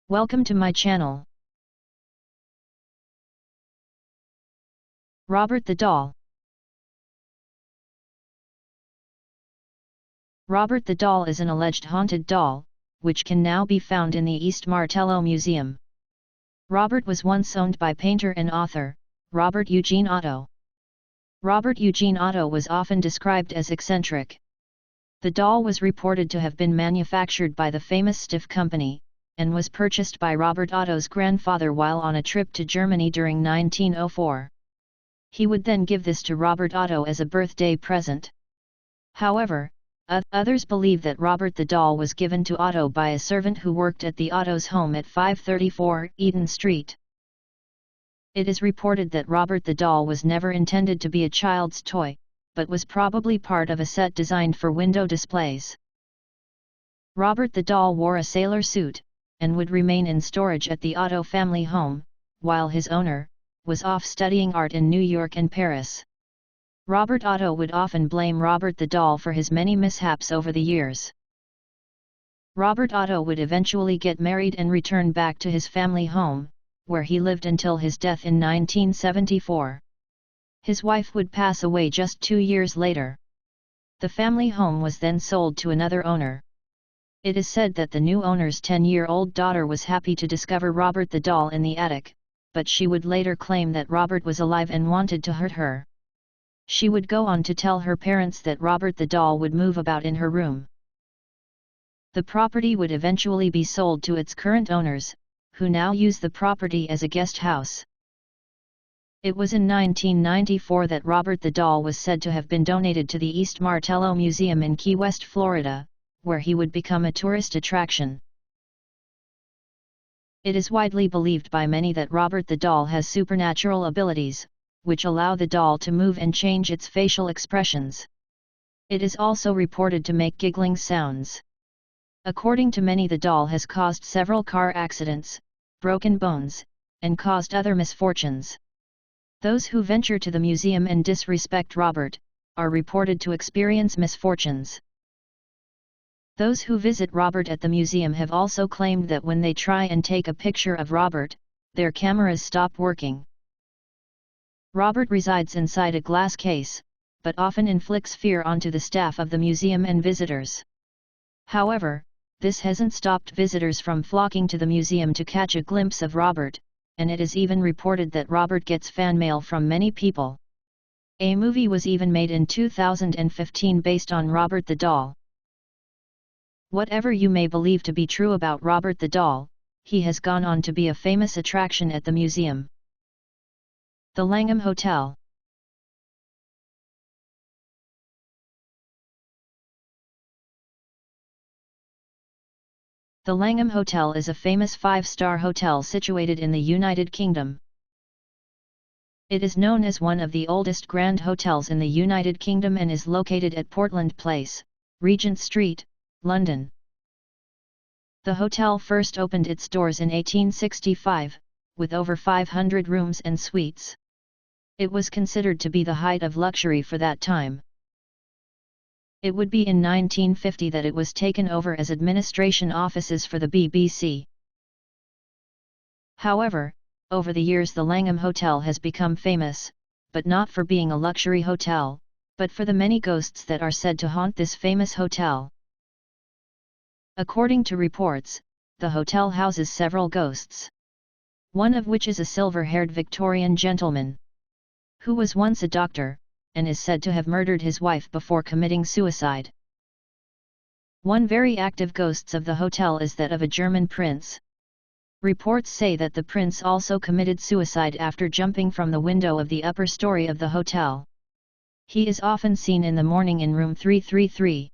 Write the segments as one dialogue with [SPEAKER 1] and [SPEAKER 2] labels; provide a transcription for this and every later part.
[SPEAKER 1] Welcome to my channel. Robert the Doll. Robert the Doll is an alleged haunted doll, which can now be found in the East Martello Museum. Robert was once owned by painter and author, Robert Eugene Otto. Robert Eugene Otto was often described as eccentric. The doll was reported to have been manufactured by the famous Stiff Company, and was purchased by Robert Otto's grandfather while on a trip to Germany during 1904. He would then give this to Robert Otto as a birthday present. However, others believe that Robert the Doll was given to Otto by a servant who worked at the Otto's home at 534 Eden Street. It is reported that Robert the Doll was never intended to be a child's toy, but was probably part of a set designed for window displays. Robert the Doll wore a sailor suit, and would remain in storage at the Otto family home, while his owner was off studying art in New York and Paris. Robert Otto would often blame Robert the Doll for his many mishaps over the years. Robert Otto would eventually get married and return back to his family home, where he lived until his death in 1974. His wife would pass away just 2 years later. The family home was then sold to another owner. It is said that the new owner's 10-year-old daughter was happy to discover Robert the Doll in the attic, but she would later claim that Robert was alive and wanted to hurt her. She would go on to tell her parents that Robert the Doll would move about in her room. The property would eventually be sold to its current owners, who now use the property as a guest house. It was in 1994 that Robert the Doll was said to have been donated to the East Martello Museum in Key West, Florida, where he would become a tourist attraction. It is widely believed by many that Robert the Doll has supernatural abilities, which allow the doll to move and change its facial expressions. It is also reported to make giggling sounds. According to many, the doll has caused several car accidents, broken bones, and caused other misfortunes. Those who venture to the museum and disrespect Robert are reported to experience misfortunes. Those who visit Robert at the museum have also claimed that when they try and take a picture of Robert, their cameras stop working. Robert resides inside a glass case, but often inflicts fear onto the staff of the museum and visitors. However, this hasn't stopped visitors from flocking to the museum to catch a glimpse of Robert, and it is even reported that Robert gets fan mail from many people. A movie was even made in 2015 based on Robert the Doll. Whatever you may believe to be true about Robert the Doll, he has gone on to be a famous attraction at the museum. The Langham Hotel. The Langham Hotel is a famous 5-star hotel situated in the United Kingdom. It is known as one of the oldest grand hotels in the United Kingdom and is located at Portland Place, Regent Street, London. The hotel first opened its doors in 1865, with over 500 rooms and suites. It was considered to be the height of luxury for that time. It would be in 1950 that it was taken over as administration offices for the BBC. However, over the years the Langham Hotel has become famous, but not for being a luxury hotel, but for the many ghosts that are said to haunt this famous hotel. According to reports, the hotel houses several ghosts. One of which is a silver-haired Victorian gentleman, who was once a doctor, and is said to have murdered his wife before committing suicide. One very active ghost of the hotel is that of a German prince. Reports say that the prince also committed suicide after jumping from the window of the upper story of the hotel. He is often seen in the morning in room 333.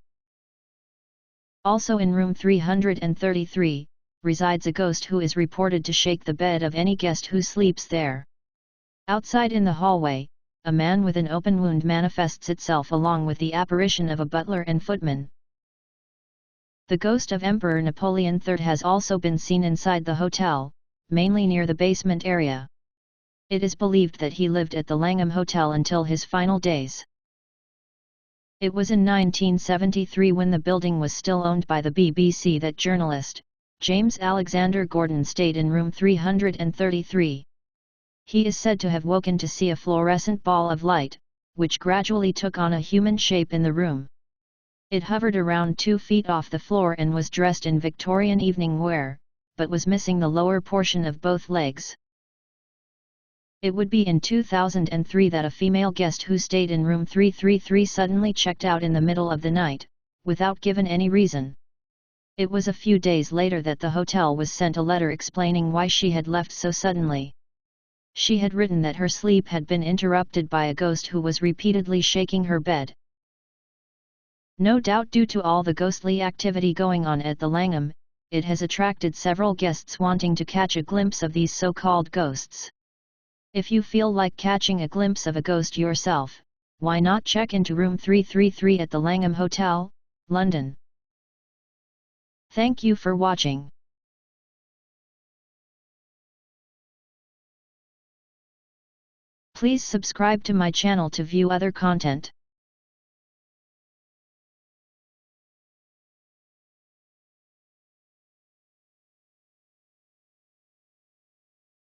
[SPEAKER 1] Also in room 333, resides a ghost who is reported to shake the bed of any guest who sleeps there. Outside in the hallway, a man with an open wound manifests itself along with the apparition of a butler and footman. The ghost of Emperor Napoleon III has also been seen inside the hotel, mainly near the basement area. It is believed that he lived at the Langham Hotel until his final days. It was in 1973, when the building was still owned by the BBC, that journalist, James Alexander Gordon stayed in room 333. He is said to have woken to see a fluorescent ball of light, which gradually took on a human shape in the room. It hovered around 2 feet off the floor and was dressed in Victorian evening wear, but was missing the lower portion of both legs. It would be in 2003 that a female guest who stayed in room 333 suddenly checked out in the middle of the night, without given any reason. It was a few days later that the hotel was sent a letter explaining why she had left so suddenly. She had written that her sleep had been interrupted by a ghost who was repeatedly shaking her bed. No doubt due to all the ghostly activity going on at the Langham, it has attracted several guests wanting to catch a glimpse of these so-called ghosts. If you feel like catching a glimpse of a ghost yourself, why not check into room 333 at the Langham Hotel, London? Thank you for watching. Please subscribe to my channel to view other content.